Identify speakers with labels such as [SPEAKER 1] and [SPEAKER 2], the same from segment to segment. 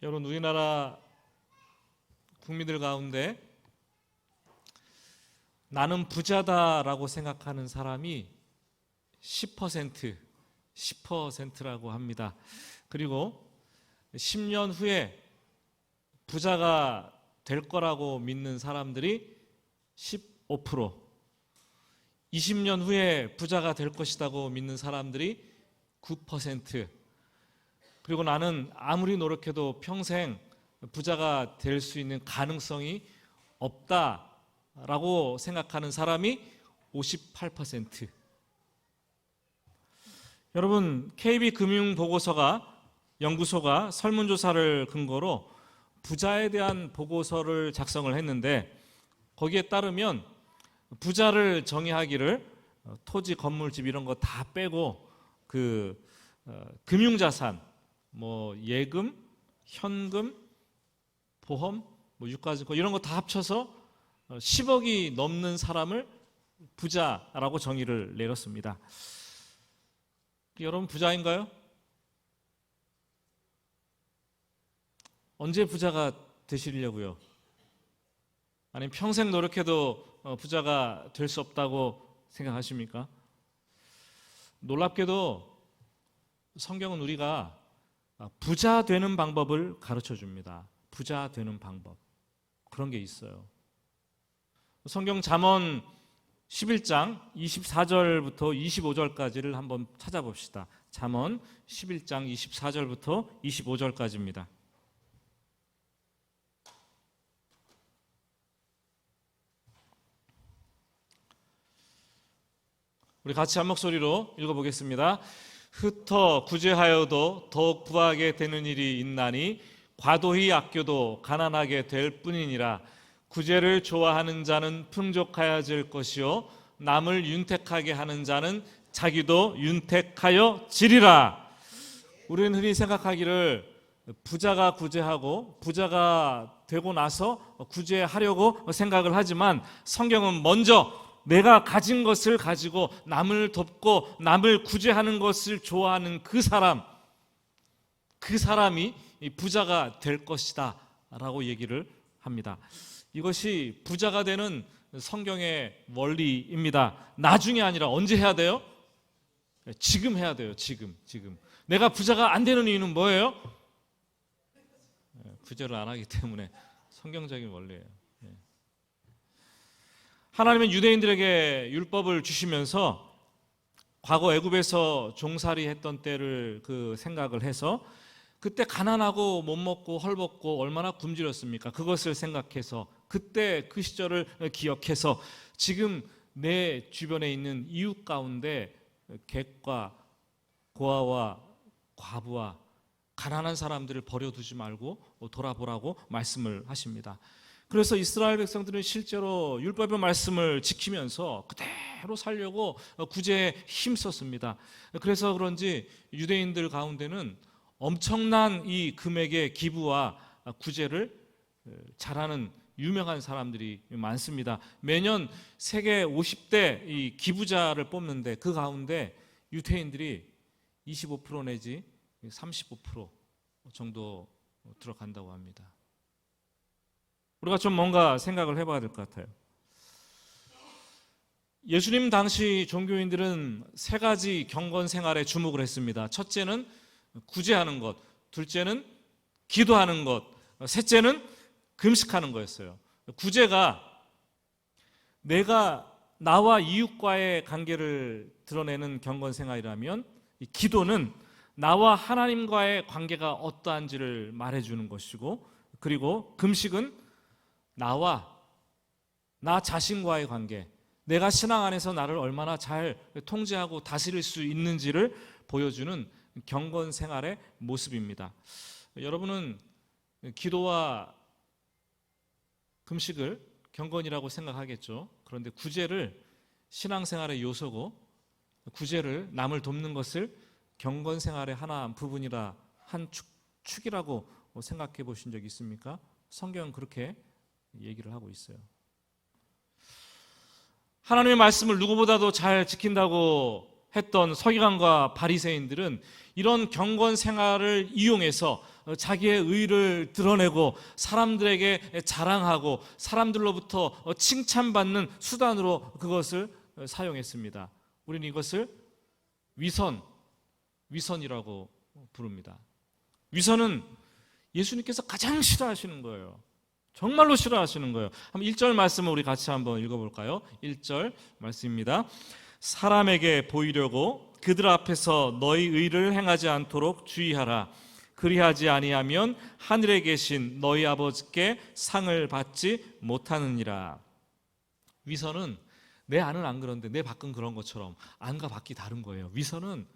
[SPEAKER 1] 여러분, 우리나라 국민들 가운데 나는 부자다라고 생각하는 사람이 10%라고 합니다. 그리고 10년 후에 부자가 될 거라고 믿는 사람들이 15%, 20년 후에 부자가 될 것이라고 믿는 사람들이 9%, 그리고 나는 아무리 노력해도 평생 부자가 될 수 있는 가능성이 없다라고 생각하는 사람이 58%. 여러분, KB금융보고서가 연구소가 설문조사를 근거로 부자에 대한 보고서를 작성을 했는데, 거기에 따르면 부자를 정의하기를 토지, 건물, 집 이런 거 다 빼고 금융자산, 예금, 현금, 보험, 유가증권 이런 거 다 합쳐서 10억이 넘는 사람을 부자라고 정의를 내렸습니다. 여러분, 부자인가요? 언제 부자가 되시려고요? 아니면 평생 노력해도 부자가 될 수 없다고 생각하십니까? 놀랍게도 성경은 우리가 부자 되는 방법을 가르쳐 줍니다. 부자 되는 방법, 그런 게 있어요. 성경 잠언 11장 24절부터 25절까지를 한번 찾아봅시다. 잠언 11장 24절부터 25절까지입니다. 우리 같이 한 목소리로 읽어보겠습니다. 흩어 구제하여도 더욱 부하게 되는 일이 있나니 과도히 아껴도 가난하게 될 뿐이니라. 구제를 좋아하는 자는 풍족하여질 것이요 남을 윤택하게 하는 자는 자기도 윤택하여 지리라. 우리는 흔히 생각하기를 부자가 구제하고 부자가 되고 나서 구제하려고 생각을 하지만, 성경은 먼저 내가 가진 것을 가지고 남을 돕고 남을 구제하는 것을 좋아하는 그 사람이 부자가 될 것이다 라고 얘기를 합니다. 이것이 부자가 되는 성경의 원리입니다. 나중에 아니라 언제 해야 돼요? 지금 해야 돼요. 지금. 내가 부자가 안 되는 이유는 뭐예요? 구제를 안 하기 때문에. 성경적인 원리예요. 하나님은 유대인들에게 율법을 주시면서 과거 애굽에서 종살이 했던 때를 생각을 해서, 그때 가난하고 못 먹고 헐벗고 얼마나 굶주렸습니까? 그것을 생각해서, 그때 그 시절을 기억해서 지금 내 주변에 있는 이웃 가운데 객과 고아와 과부와 가난한 사람들을 버려두지 말고 돌아보라고 말씀을 하십니다. 그래서 이스라엘 백성들은 실제로 율법의 말씀을 지키면서 그대로 살려고 구제에 힘썼습니다. 그래서 그런지 유대인들 가운데는 엄청난 이 금액의 기부와 구제를 잘하는 유명한 사람들이 많습니다. 매년 세계 50대 이 기부자를 뽑는데, 그 가운데 유대인들이 25% 내지 35% 정도 들어간다고 합니다. 우리가 좀 뭔가 생각을 해봐야 될 것 같아요. 예수님 당시 종교인들은 세 가지 경건 생활에 주목을 했습니다. 첫째는 구제하는 것, 둘째는 기도하는 것, 셋째는 금식하는 거였어요. 구제가 내가 나와 이웃과의 관계를 드러내는 경건 생활이라면, 이 기도는 나와 하나님과의 관계가 어떠한지를 말해주는 것이고, 그리고 금식은 나 자신과의 관계, 내가 신앙 안에서 나를 얼마나 잘 통제하고 다스릴 수 있는지를 보여주는 경건 생활의 모습입니다. 여러분은 기도와 금식을 경건이라고 생각하겠죠. 그런데 구제를 신앙생활의 요소고, 구제를 남을 돕는 것을 경건 생활의 하나 부분이라, 한 축이라고 생각해 보신 적 있습니까? 성경은 그렇게 얘기를 하고 있어요. 하나님의 말씀을 누구보다도 잘 지킨다고 했던 서기관과 바리새인들은 이런 경건 생활을 이용해서 자기의 의를 드러내고 사람들에게 자랑하고 사람들로부터 칭찬받는 수단으로 그것을 사용했습니다. 우리는 이것을 위선이라고 부릅니다. 위선은 예수님께서 가장 싫어하시는 거예요. 정말로 싫어하시는 거예요. 한번 1절 말씀을 우리 같이 한번 읽어볼까요? 1절 말씀입니다. 사람에게 보이려고 그들 앞에서 너희 의를 행하지 않도록 주의하라. 그리하지 아니하면 하늘에 계신 너희 아버지께 상을 받지 못하느니라. 위선은 내 안은 안 그런데 내 밖은 그런 것처럼 안과 밖이 다른 거예요. 위선은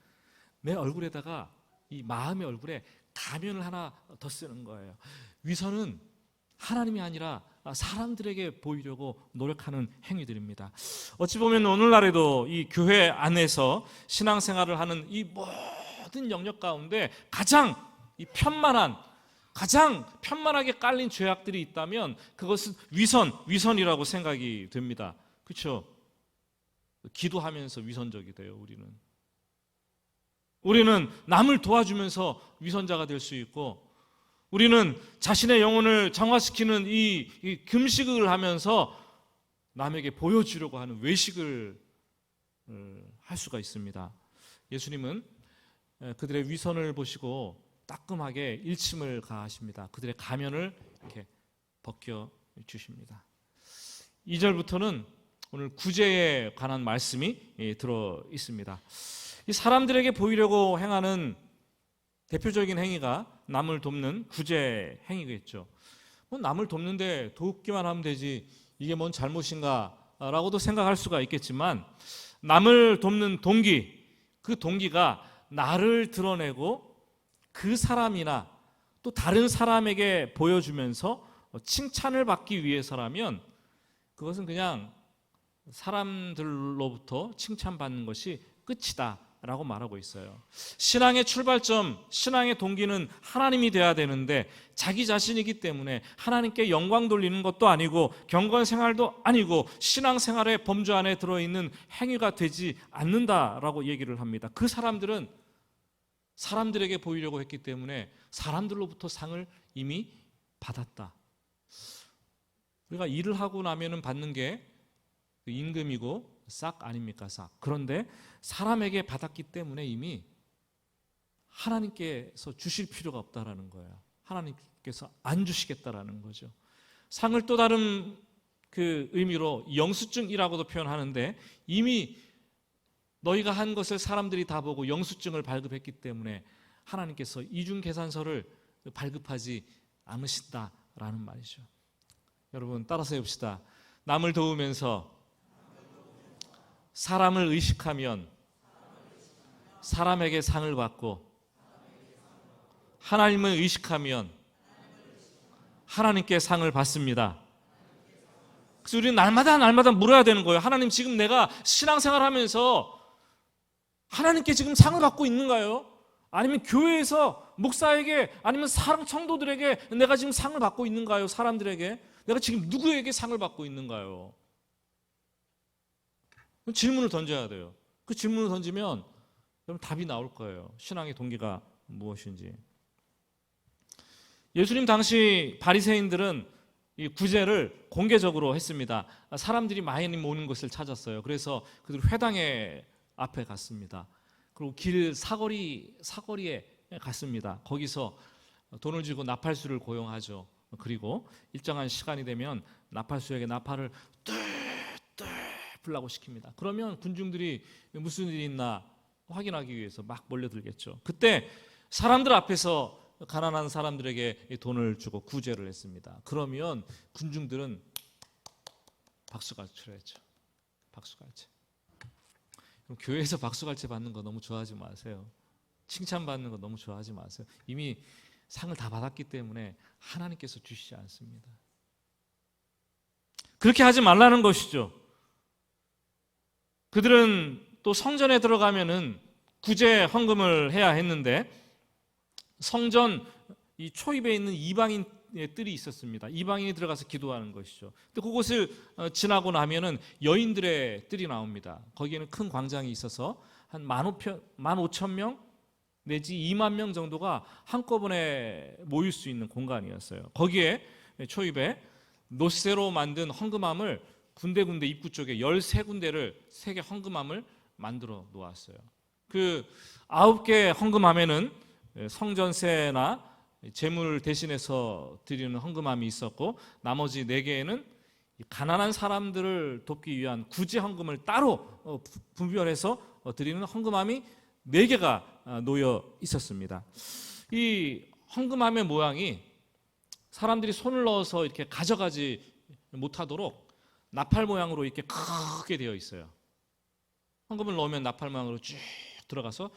[SPEAKER 1] 내 얼굴에다가 이 마음의 얼굴에 가면을 하나 더 쓰는 거예요. 위선은 하나님이 아니라 사람들에게 보이려고 노력하는 행위들입니다. 어찌 보면 오늘날에도 이 교회 안에서 신앙생활을 하는 이 모든 영역 가운데 가장 편만하게 깔린 죄악들이 있다면 그것은 위선이라고 생각이 됩니다. 그렇죠? 기도하면서 위선적이 돼요. 우리는 남을 도와주면서 위선자가 될 수 있고, 우리는 자신의 영혼을 정화시키는 이 금식을 하면서 남에게 보여주려고 하는 외식을 할 수가 있습니다. 예수님은 그들의 위선을 보시고 따끔하게 일침을 가하십니다. 그들의 가면을 이렇게 벗겨 주십니다. 2절부터는 오늘 구제에 관한 말씀이 들어 있습니다. 이 사람들에게 보이려고 행하는 대표적인 행위가 남을 돕는 구제 행위겠죠. 남을 돕는데 돕기만 하면 되지 이게 뭔 잘못인가 라고도 생각할 수가 있겠지만, 남을 돕는 그 동기가 나를 드러내고 그 사람이나 또 다른 사람에게 보여주면서 칭찬을 받기 위해서라면 그것은 그냥 사람들로부터 칭찬받는 것이 끝이다 라고 말하고 있어요. 신앙의 출발점, 신앙의 동기는 하나님이 돼야 되는데 자기 자신이기 때문에 하나님께 영광 돌리는 것도 아니고 경건 생활도 아니고 신앙생활의 범주 안에 들어있는 행위가 되지 않는다라고 얘기를 합니다. 그 사람들은 사람들에게 보이려고 했기 때문에 사람들로부터 상을 이미 받았다. 우리가 일을 하고 나면은 받는 게 임금이고 싹 아닙니까? 싹. 그런데 사람에게 받았기 때문에 이미 하나님께서 주실 필요가 없다라는 거예요. 하나님께서 안 주시겠다라는 거죠. 상을 또 다른 그 의미로 영수증이라고도 표현하는데, 이미 너희가 한 것을 사람들이 다 보고 영수증을 발급했기 때문에 하나님께서 이중 계산서를 발급하지 않으신다라는 말이죠. 여러분 따라서 해봅시다. 남을 도우면서 사람을 의식하면 사람에게 상을 받고, 하나님을 의식하면 하나님께 상을 받습니다. 그래서 우리는 날마다 물어야 되는 거예요. 하나님, 지금 내가 신앙생활 하면서 하나님께 지금 상을 받고 있는가요? 아니면 교회에서 목사에게, 아니면 사랑 청도들에게 내가 지금 상을 받고 있는가요? 사람들에게 내가 지금 누구에게 상을 받고 있는가요? 질문을 던져야 돼요. 그 질문을 던지면 여러분 답이 나올 거예요. 신앙의 동기가 무엇인지. 예수님 당시 바리새인들은 이 구제를 공개적으로 했습니다. 사람들이 많이 모이는 곳을 찾았어요. 그래서 그들 회당에 앞에 갔습니다. 그리고 길 사거리에 갔습니다. 거기서 돈을 주고 나팔수를 고용하죠. 그리고 일정한 시간이 되면 나팔수에게 나팔을 불라고 시킵니다. 그러면 군중들이 무슨 일이 있나 확인하기 위해서 막 몰려들겠죠. 그때 사람들 앞에서 가난한 사람들에게 돈을 주고 구제를 했습니다. 그러면 군중들은 박수갈채했죠. 박수갈채. 그럼 교회에서 박수갈채 받는 거 너무 좋아하지 마세요. 칭찬받는 거 너무 좋아하지 마세요. 이미 상을 다 받았기 때문에 하나님께서 주시지 않습니다. 그렇게 하지 말라는 것이죠. 그들은 또 성전에 들어가면은 구제 헌금을 해야 했는데, 성전 이 초입에 있는 이방인의 뜰이 있었습니다. 이방인이 들어가서 기도하는 것이죠. 근데 그곳을 지나고 나면은 여인들의 뜰이 나옵니다. 거기에는 큰 광장이 있어서 한 15,000명 내지 2만 명 정도가 한꺼번에 모일 수 있는 공간이었어요. 거기에 초입에 노쇠로 만든 헌금함을 군데군데 입구 쪽에 13군데를 세계 헌금함을 만들어 놓았어요. 그 9개 헌금함에는 성전세나 재물 대신해서 드리는 헌금함이 있었고, 나머지 4개에는 가난한 사람들을 돕기 위한 구제 헌금을 따로 분별해서 드리는 헌금함이 4개가 놓여 있었습니다. 이 헌금함의 모양이 사람들이 손을 넣어서 이렇게 가져가지 못하도록 나팔 모양으로 이렇게 크게 되어 있어요. 헌금을 넣으면 나팔 모양으로 쭉 들어가서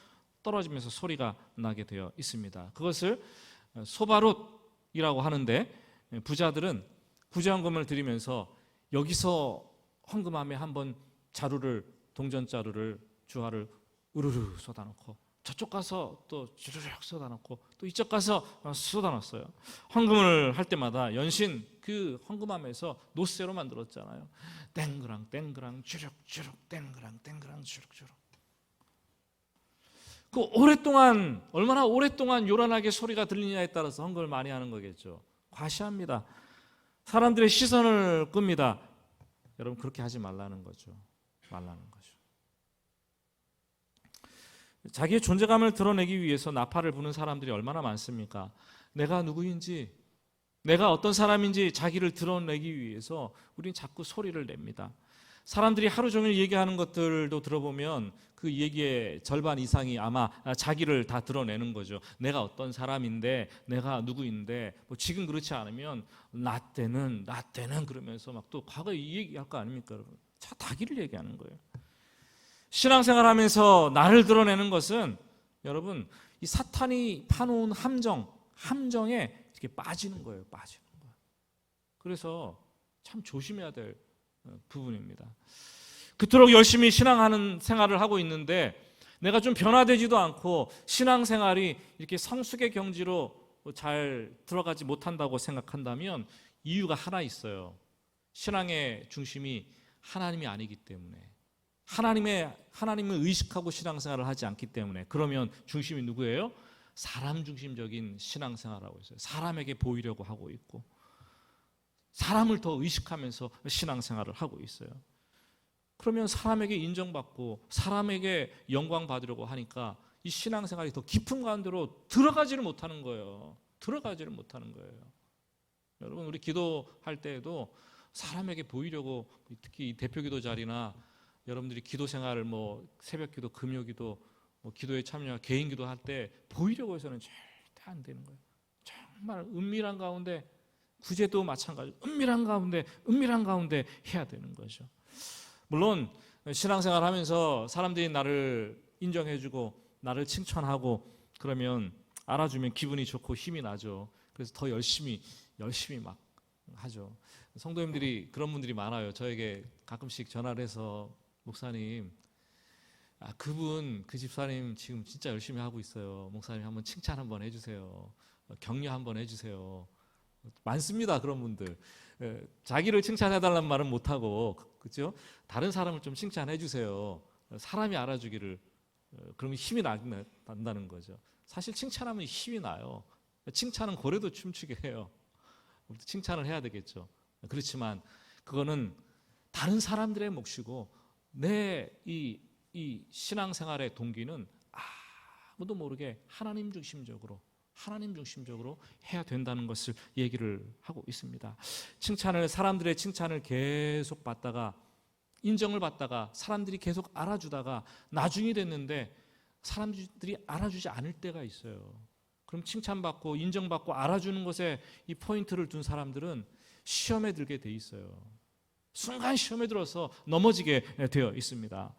[SPEAKER 1] 떨어지면서 소리가 나게 되어 있습니다. 그것을 소바롯이라고 하는데, 부자들은 구제헌금을 드리면서 여기서 헌금함에 한번 동전자루를 주화를 우르르 쏟아놓고, 저쪽 가서 또 주르륵 쏟아놓고, 또 이쪽 가서 쏟아놨어요. 헌금을 할 때마다 연신 그 헌금함에서 노쇠로 만들었잖아요. 땡그랑 땡그랑 주룩주룩 땡그랑 땡그랑 주룩주룩. 그 오랫동안, 얼마나 오랫동안 요란하게 소리가 들리냐에 따라서 헌금을 많이 하는 거겠죠. 과시합니다. 사람들의 시선을 끕니다. 여러분, 그렇게 하지 말라는 거죠. 자기의 존재감을 드러내기 위해서 나팔을 부는 사람들이 얼마나 많습니까? 내가 누구인지, 내가 어떤 사람인지 자기를 드러내기 위해서 우리는 자꾸 소리를 냅니다. 사람들이 하루 종일 얘기하는 것들도 들어보면 그 얘기의 절반 이상이 아마 자기를 다 드러내는 거죠. 내가 어떤 사람인데, 내가 누구인데, 뭐 지금 그렇지 않으면 나 때는 그러면서 막 또 과거에 이 얘기할 거 아닙니까, 여러분? 자기를 얘기하는 거예요. 신앙생활하면서 나를 드러내는 것은 여러분, 이 사탄이 파놓은 함정에 이렇게 빠지는 거예요. 그래서 참 조심해야 될 부분입니다. 그토록 열심히 신앙하는 생활을 하고 있는데 내가 좀 변화되지도 않고 신앙생활이 이렇게 성숙의 경지로 잘 들어가지 못한다고 생각한다면 이유가 하나 있어요. 신앙의 중심이 하나님이 아니기 때문에, 하나님을 의식하고 신앙생활을 하지 않기 때문에. 그러면 중심이 누구예요? 사람 중심적인 신앙생활을 하고 있어요. 사람에게 보이려고 하고 있고, 사람을 더 의식하면서 신앙생활을 하고 있어요. 그러면 사람에게 인정받고 사람에게 영광 받으려고 하니까 이 신앙생활이 더 깊은 가운데로 들어가지를 못하는 거예요. 여러분, 우리 기도할 때에도 사람에게 보이려고, 특히 대표기도 자리나 여러분들이 기도 생활을 새벽기도, 금요기도, 기도에 참여, 개인기도 할 때 보이려고 해서는 절대 안 되는 거예요. 정말 은밀한 가운데, 구제도 마찬가지로 은밀한 가운데 해야 되는 거죠. 물론 신앙생활 하면서 사람들이 나를 인정해주고 나를 칭찬하고 그러면, 알아주면 기분이 좋고 힘이 나죠. 그래서 더 열심히 막 하죠. 성도님들이, 그런 분들이 많아요. 저에게 가끔씩 전화를 해서, 목사님, 그 집사님 지금 진짜 열심히 하고 있어요. 목사님 한번 칭찬 한번 해주세요. 격려 한번 해주세요. 많습니다, 그런 분들. 자기를 칭찬해달라는 말은 못하고, 그렇죠? 다른 사람을 좀 칭찬해주세요. 사람이 알아주기를. 그러면 힘이 난다는 거죠. 사실 칭찬하면 힘이 나요. 칭찬은 고래도 춤추게 해요. 칭찬을 해야 되겠죠. 그렇지만 그거는 다른 사람들의 몫이고, 내 이 신앙생활의 동기는 아무도 모르게 하나님 중심적으로 해야 된다는 것을 얘기를 하고 있습니다. 사람들의 칭찬을 계속 받다가, 인정을 받다가, 사람들이 계속 알아주다가 나중이 됐는데 사람들이 알아주지 않을 때가 있어요. 그럼 칭찬받고 인정받고 알아주는 것에 이 포인트를 둔 사람들은 시험에 들게 돼 있어요. 순간 시험에 들어서 넘어지게 되어 있습니다.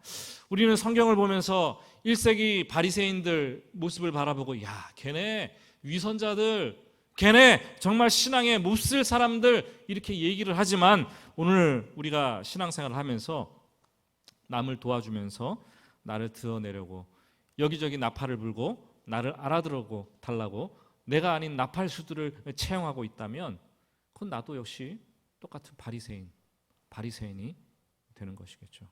[SPEAKER 1] 우리는 성경을 보면서 1세기 바리새인들 모습을 바라보고, 야, 걔네 위선자들, 걔네 정말 신앙에 몹쓸 사람들, 이렇게 얘기를 하지만 오늘 우리가 신앙생활을 하면서 남을 도와주면서 나를 드러내려고 여기저기 나팔을 불고 나를 알아들고 달라고 내가 아닌 나팔수들을 채용하고 있다면, 그건 나도 역시 똑같은 바리새인이 되는 것이겠죠.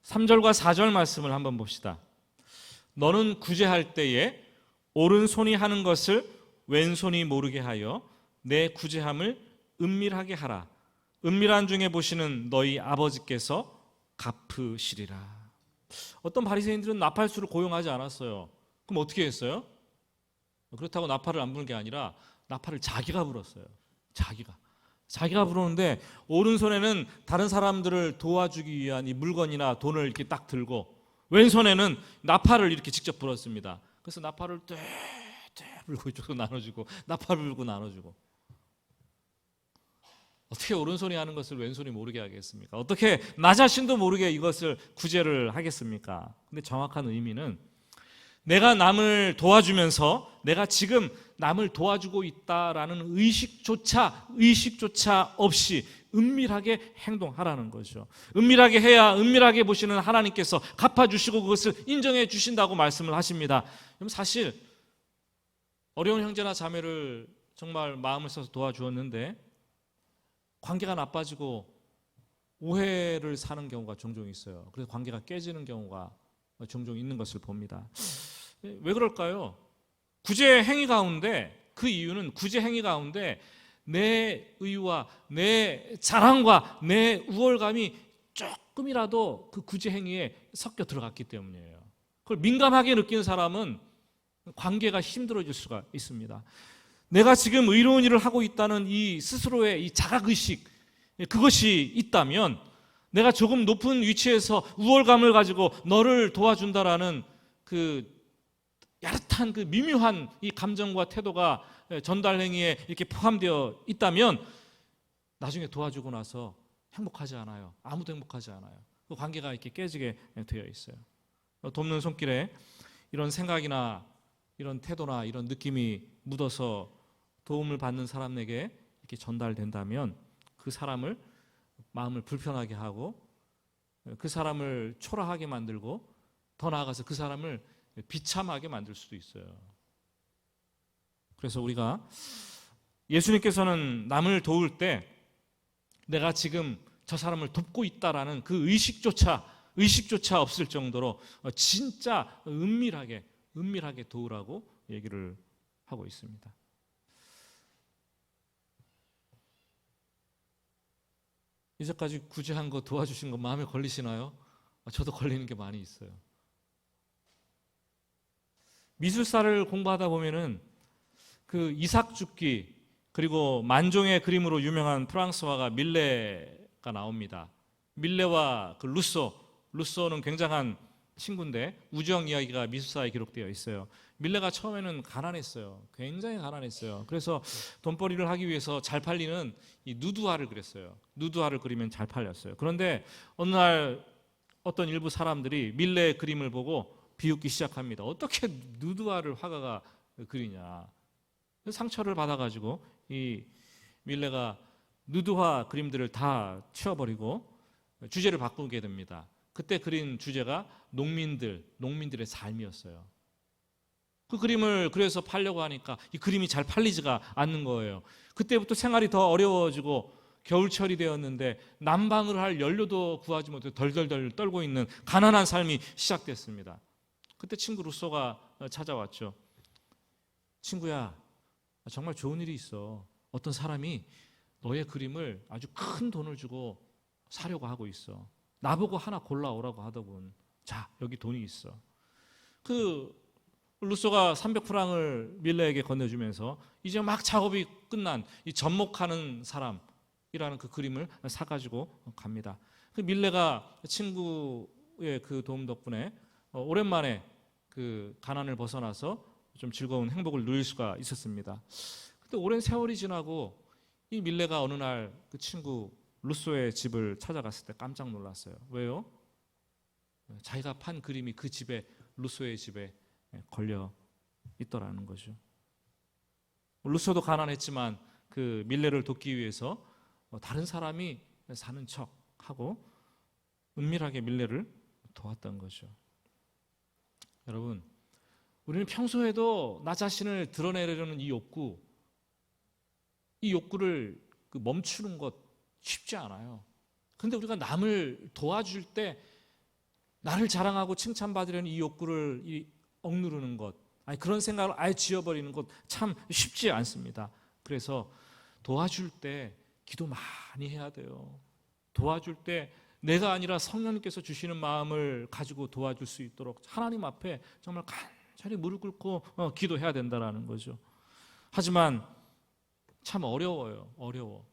[SPEAKER 1] 3절과 4절 말씀을 한번 봅시다. 너는 구제할 때에 오른손이 하는 것을 왼손이 모르게 하여 내 구제함을 은밀하게 하라. 은밀한 중에 보시는 너희 아버지께서 갚으시리라. 어떤 바리새인들은 나팔수를 고용하지 않았어요. 그럼 어떻게 했어요? 그렇다고 나팔을 안 부는 게 아니라 나팔을 자기가 불었어요. 자기가 부르는데 오른손에는 다른 사람들을 도와주기 위한 이 물건이나 돈을 이렇게 딱 들고 왼손에는 나팔을 이렇게 직접 불었습니다. 그래서 나팔을 떼 불고 이쪽으로 나눠주고 나팔을 불고 나눠주고. 어떻게 오른손이 하는 것을 왼손이 모르게 하겠습니까? 어떻게 나 자신도 모르게 이것을 구제를 하겠습니까? 근데 정확한 의미는 내가 남을 도와주면서 내가 지금 남을 도와주고 있다라는 의식조차 없이 은밀하게 행동하라는 거죠. 은밀하게 해야 은밀하게 보시는 하나님께서 갚아주시고 그것을 인정해 주신다고 말씀을 하십니다. 그럼 사실 어려운 형제나 자매를 정말 마음을 써서 도와주었는데 관계가 나빠지고 오해를 사는 경우가 종종 있어요. 그래서 관계가 깨지는 경우가 종종 있는 것을 봅니다. 왜 그럴까요? 구제 행위 가운데, 그 이유는 구제 행위 가운데 내 의와 내 자랑과 내 우월감이 조금이라도 그 구제 행위에 섞여 들어갔기 때문이에요. 그걸 민감하게 느끼는 사람은 관계가 힘들어질 수가 있습니다. 내가 지금 의로운 일을 하고 있다는 이 스스로의 이 자각의식, 그것이 있다면 내가 조금 높은 위치에서 우월감을 가지고 너를 도와준다라는 그 야릇한 그 미묘한 이 감정과 태도가 전달 행위에 이렇게 포함되어 있다면 나중에 도와주고 나서 행복하지 않아요. 아무도 행복하지 않아요. 그 관계가 이렇게 깨지게 되어 있어요. 돕는 손길에 이런 생각이나 이런 태도나 이런 느낌이 묻어서 도움을 받는 사람에게 이렇게 전달된다면 그 사람을 마음을 불편하게 하고 그 사람을 초라하게 만들고 더 나아가서 그 사람을 비참하게 만들 수도 있어요. 그래서 우리가 예수님께서는 남을 도울 때 내가 지금 저 사람을 돕고 있다라는 그 의식조차 없을 정도로 진짜 은밀하게 도우라고 얘기를 하고 있습니다. 이제까지 구제한 거 도와주신 거 마음에 걸리시나요? 저도 걸리는 게 많이 있어요. 미술사를 공부하다 보면은 그 이삭 죽기 그리고 만종의 그림으로 유명한 프랑스 화가 밀레가 나옵니다. 밀레와 그 루소는 굉장한 친구인데 우정 이야기가 미술사에 기록되어 있어요. 밀레가 처음에는 가난했어요. 굉장히 가난했어요. 그래서 돈벌이를 하기 위해서 잘 팔리는 이 누드화를 그렸어요. 누드화를 그리면 잘 팔렸어요. 그런데 어느 날 어떤 일부 사람들이 밀레의 그림을 보고 비웃기 시작합니다. 어떻게 누드화를 화가가 그리냐. 상처를 받아가지고 이 밀레가 누드화 그림들을 다 치워버리고 주제를 바꾸게 됩니다. 그때 그린 주제가 농민들의 삶이었어요. 그 그림을 그래서 팔려고 하니까 이 그림이 잘 팔리지가 않는 거예요. 그때부터 생활이 더 어려워지고 겨울철이 되었는데 난방을 할 연료도 구하지 못해 덜덜덜 떨고 있는 가난한 삶이 시작됐습니다. 그때 친구 루소가 찾아왔죠. 친구야, 정말 좋은 일이 있어. 어떤 사람이 너의 그림을 아주 큰 돈을 주고 사려고 하고 있어. 나보고 하나 골라오라고 하더군. 자, 여기 돈이 있어. 그 루소가 300프랑을 밀레에게 건네주면서 이제 막 작업이 끝난 이 접목하는 사람이라는 그 그림을 사가지고 갑니다. 그 밀레가 친구의 그 도움 덕분에 오랜만에 그 가난을 벗어나서 좀 즐거운 행복을 누릴 수가 있었습니다. 근데 오랜 세월이 지나고 이 밀레가 어느 날 그 친구 루소의 집을 찾아갔을 때 깜짝 놀랐어요. 왜요? 자기가 판 그림이 그 집에 루소의 집에 걸려 있더라는 거죠. 루소도 가난했지만 그 밀레를 돕기 위해서 다른 사람이 사는 척하고 은밀하게 밀레를 도왔던 거죠. 여러분, 우리는 평소에도 나 자신을 드러내려는 이 욕구를 멈추는 것 쉽지 않아요. 그런데 우리가 남을 도와줄 때 나를 자랑하고 칭찬받으려는 이 욕구를 억누르는 것, 아니 그런 생각을 아예 지워버리는 것 참 쉽지 않습니다. 그래서 도와줄 때 기도 많이 해야 돼요. 도와줄 때 내가 아니라 성령님께서 주시는 마음을 가지고 도와줄 수 있도록 하나님 앞에 정말 간절히 무릎 꿇고 기도해야 된다는 거죠. 하지만 참 어려워요. 어려워.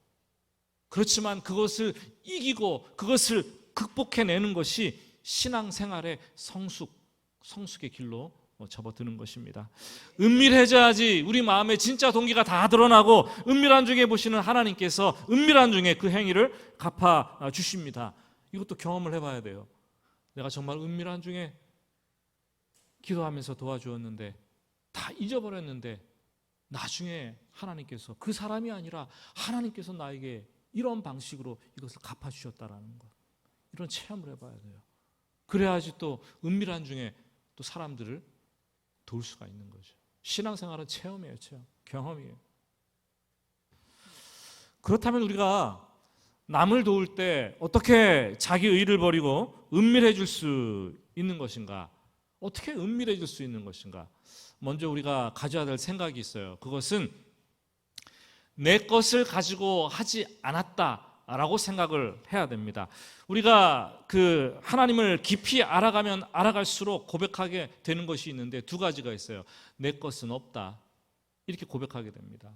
[SPEAKER 1] 그렇지만 그것을 이기고 그것을 극복해내는 것이 신앙생활의 성숙의 길로 접어드는 것입니다. 은밀해져야지 우리 마음에 진짜 동기가 다 드러나고 은밀한 중에 보시는 하나님께서 은밀한 중에 그 행위를 갚아 주십니다. 이것도 경험을 해봐야 돼요. 내가 정말 은밀한 중에 기도하면서 도와주었는데 다 잊어버렸는데 나중에 하나님께서 그 사람이 아니라 하나님께서 나에게 이런 방식으로 이것을 갚아주셨다라는 것, 이런 체험을 해봐야 돼요. 그래야지 또 은밀한 중에 또 사람들을 도울 수가 있는 거죠. 신앙생활은 체험이에요. 체험, 경험이에요. 그렇다면 우리가 남을 도울 때 어떻게 자기 의를 버리고 은밀해질 수 있는 것인가? 어떻게 은밀해질 수 있는 것인가? 먼저 우리가 가져야 될 생각이 있어요. 그것은 내 것을 가지고 하지 않았다라고 생각을 해야 됩니다. 우리가 그 하나님을 깊이 알아가면 알아갈수록 고백하게 되는 것이 있는데 두 가지가 있어요. 내 것은 없다, 이렇게 고백하게 됩니다.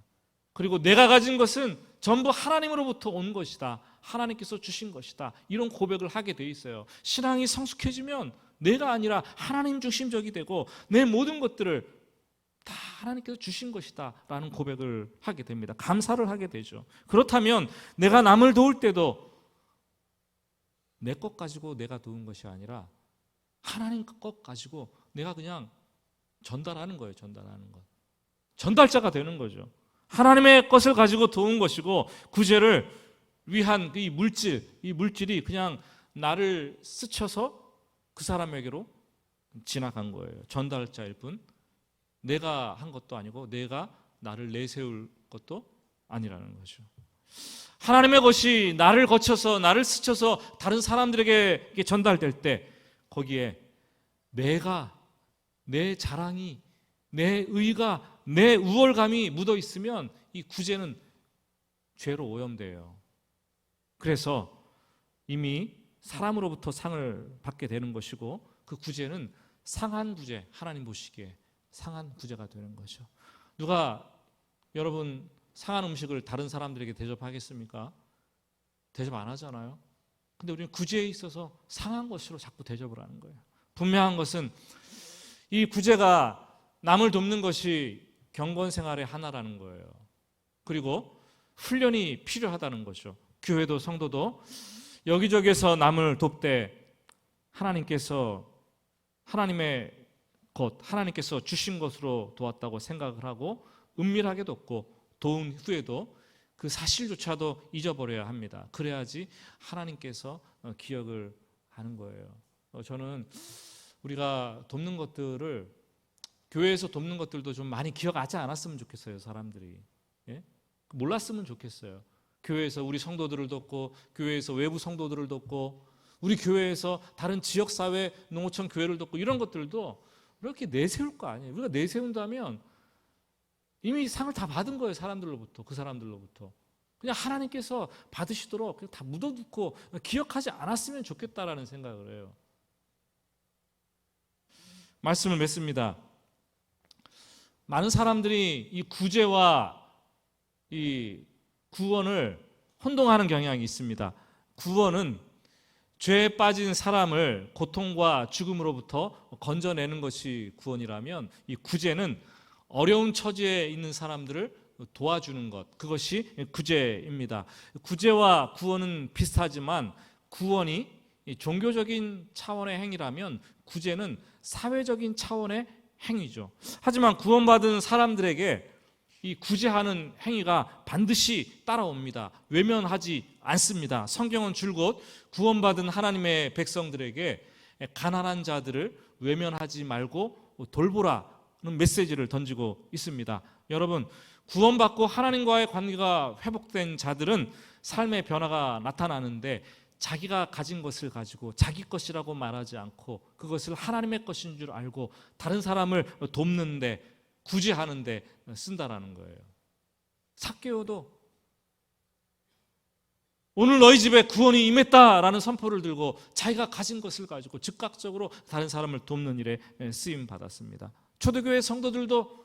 [SPEAKER 1] 그리고 내가 가진 것은 전부 하나님으로부터 온 것이다, 하나님께서 주신 것이다, 이런 고백을 하게 돼 있어요. 신앙이 성숙해지면 내가 아니라 하나님 중심적이 되고 내 모든 것들을 다 하나님께서 주신 것이다 라는 고백을 하게 됩니다. 감사를 하게 되죠. 그렇다면 내가 남을 도울 때도 내 것 가지고 내가 도운 것이 아니라 하나님 것 가지고 내가 그냥 전달하는 거예요. 전달하는 것, 전달자가 되는 거죠. 하나님의 것을 가지고 도운 것이고 구제를 위한 이 물질이 그냥 나를 스쳐서 그 사람에게로 지나간 거예요. 전달자일 뿐 내가 한 것도 아니고 내가 나를 내세울 것도 아니라는 거죠. 하나님의 것이 나를 거쳐서 나를 스쳐서 다른 사람들에게 전달될 때 거기에 내가, 내 자랑이, 내 의가, 내 우월감이 묻어 있으면 이 구제는 죄로 오염돼요. 그래서 이미 사람으로부터 상을 받게 되는 것이고 그 구제는 상한 구제, 하나님 보시기에 상한 구제가 되는 거죠. 누가 여러분 상한 음식을 다른 사람들에게 대접하겠습니까? 대접 안 하잖아요. 근데 우리는 구제에 있어서 상한 것으로 자꾸 대접을 하는 거예요. 분명한 것은 이 구제가 남을 돕는 것이 경건 생활의 하나라는 거예요. 그리고 훈련이 필요하다는 거죠. 교회도 성도도 여기저기서 남을 돕되 하나님께서 하나님의 것, 하나님께서 주신 것으로 도왔다고 생각을 하고 은밀하게 돕고 도운 후에도 그 사실조차도 잊어버려야 합니다. 그래야지 하나님께서 기억을 하는 거예요. 저는 우리가 돕는 것들을, 교회에서 돕는 것들도 좀 많이 기억하지 않았으면 좋겠어요. 사람들이 몰랐으면 좋겠어요. 교회에서 우리 성도들을 돕고 교회에서 외부 성도들을 돕고 우리 교회에서 다른 지역사회 농어촌 교회를 돕고 이런 것들도 이렇게 내세울 거 아니에요. 우리가 내세운다면 이미 상을 다 받은 거예요. 사람들로부터, 그 사람들로부터. 그냥 하나님께서 받으시도록 그냥 다 묻어두고 기억하지 않았으면 좋겠다라는 생각을 해요. 말씀을 맺습니다. 많은 사람들이 이 구제와 이 구원을 혼동하는 경향이 있습니다. 구원은 죄에 빠진 사람을 고통과 죽음으로부터 건져내는 것이 구원이라면 이 구제는 어려운 처지에 있는 사람들을 도와주는 것, 그것이 구제입니다. 구제와 구원은 비슷하지만 구원이 종교적인 차원의 행위라면 구제는 사회적인 차원의 행위죠. 하지만 구원받은 사람들에게 이 구제하는 행위가 반드시 따라옵니다. 외면하지 않습니다. 성경은 줄곧 구원받은 하나님의 백성들에게 가난한 자들을 외면하지 말고 돌보라는 메시지를 던지고 있습니다. 여러분, 구원받고 하나님과의 관계가 회복된 자들은 삶의 변화가 나타나는데 자기가 가진 것을 가지고 자기 것이라고 말하지 않고 그것을 하나님의 것인 줄 알고 다른 사람을 돕는데, 구제하는데 쓴다라는 거예요. 삭개오도 오늘 너희 집에 구원이 임했다라는 선포를 들고 자기가 가진 것을 가지고 즉각적으로 다른 사람을 돕는 일에 쓰임 받았습니다. 초대교회 성도들도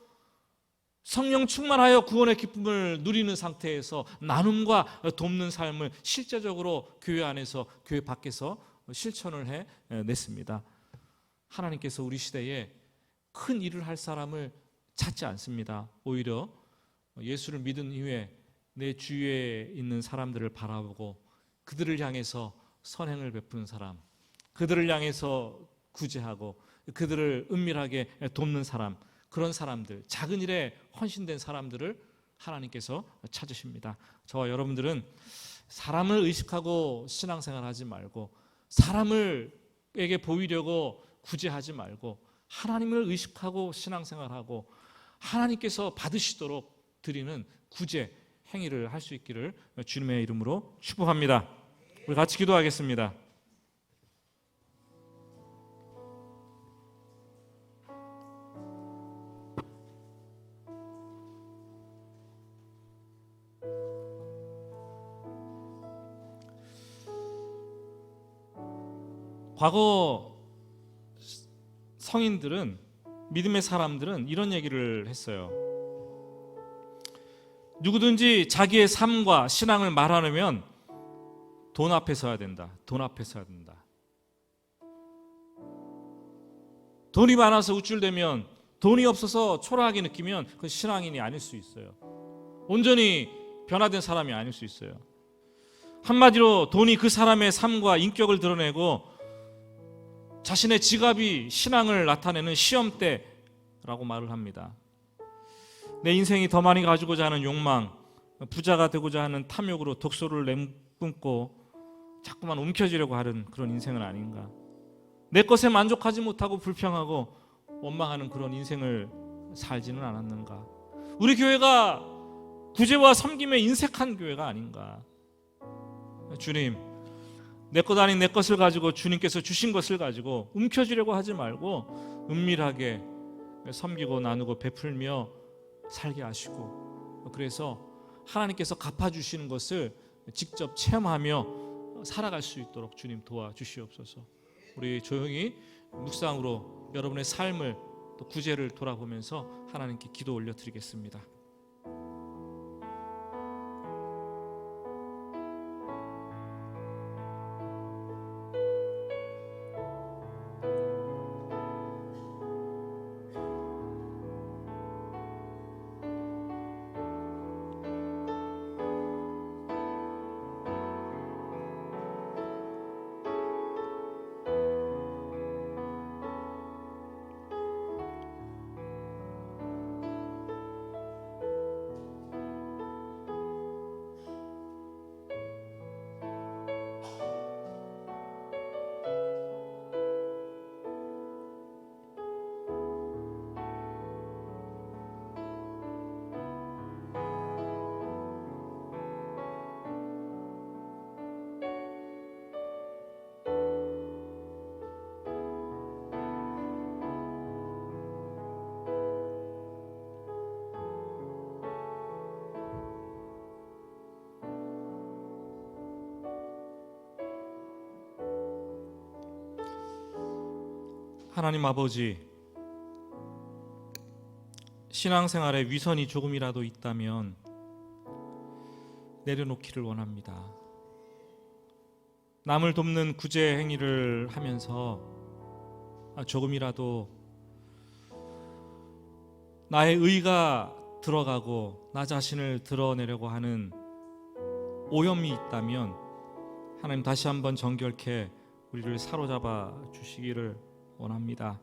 [SPEAKER 1] 성령 충만하여 구원의 기쁨을 누리는 상태에서 나눔과 돕는 삶을 실제적으로 교회 안에서, 교회 밖에서 실천을 해냈습니다. 하나님께서 우리 시대에 큰 일을 할 사람을 찾지 않습니다. 오히려 예수를 믿은 이후에 내 주위에 있는 사람들을 바라보고 그들을 향해서 선행을 베푸는 사람, 그들을 향해서 구제하고 그들을 은밀하게 돕는 사람, 그런 사람들, 작은 일에 헌신된 사람들을 하나님께서 찾으십니다. 저와 여러분들은 사람을 의식하고 신앙생활하지 말고, 사람에게 보이려고 구제하지 말고, 하나님을 의식하고 신앙생활하고 하나님께서 받으시도록 드리는 구제 행위를 할 수 있기를 주님의 이름으로 축복합니다. 우리 같이 기도하겠습니다. 과거 성인들은, 믿음의 사람들은 이런 얘기를 했어요. 누구든지 자기의 삶과 신앙을 말하려면 돈 앞에 서야 된다. 돈 앞에 서야 된다. 돈이 많아서 우쭐대면, 돈이 없어서 초라하게 느끼면 그 신앙인이 아닐 수 있어요. 온전히 변화된 사람이 아닐 수 있어요. 한마디로 돈이 그 사람의 삶과 인격을 드러내고 자신의 지갑이 신앙을 나타내는 시험대라고 말을 합니다. 내 인생이 더 많이 가지고자 하는 욕망, 부자가 되고자 하는 탐욕으로 독소를 내뿜고 자꾸만 움켜쥐려고 하는 그런 인생은 아닌가. 내 것에 만족하지 못하고 불평하고 원망하는 그런 인생을 살지는 않았는가. 우리 교회가 구제와 섬김에 인색한 교회가 아닌가. 주님, 내 것 아닌 내 것을 가지고, 주님께서 주신 것을 가지고 움켜쥐려고 하지 말고 은밀하게 섬기고 나누고 베풀며 살게 하시고, 그래서 하나님께서 갚아주시는 것을 직접 체험하며 살아갈 수 있도록 주님 도와주시옵소서. 우리 조용히 묵상으로 여러분의 삶을, 또 구제를 돌아보면서 하나님께 기도 올려드리겠습니다. 하나님 아버지, 신앙생활에 위선이 조금이라도 있다면 내려놓기를 원합니다. 남을 돕는 구제 행위를 하면서 조금이라도 나의 의가 들어가고 나 자신을 드러내려고 하는 오염이 있다면 하나님 다시 한번 정결케 우리를 사로잡아 주시기를 원합니다.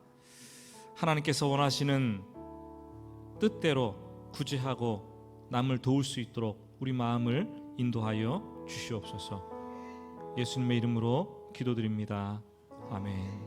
[SPEAKER 1] 하나님께서 원하시는 뜻대로 구제하고 남을 도울 수 있도록 우리 마음을 인도하여 주시옵소서. 예수님의 이름으로 기도드립니다. 아멘.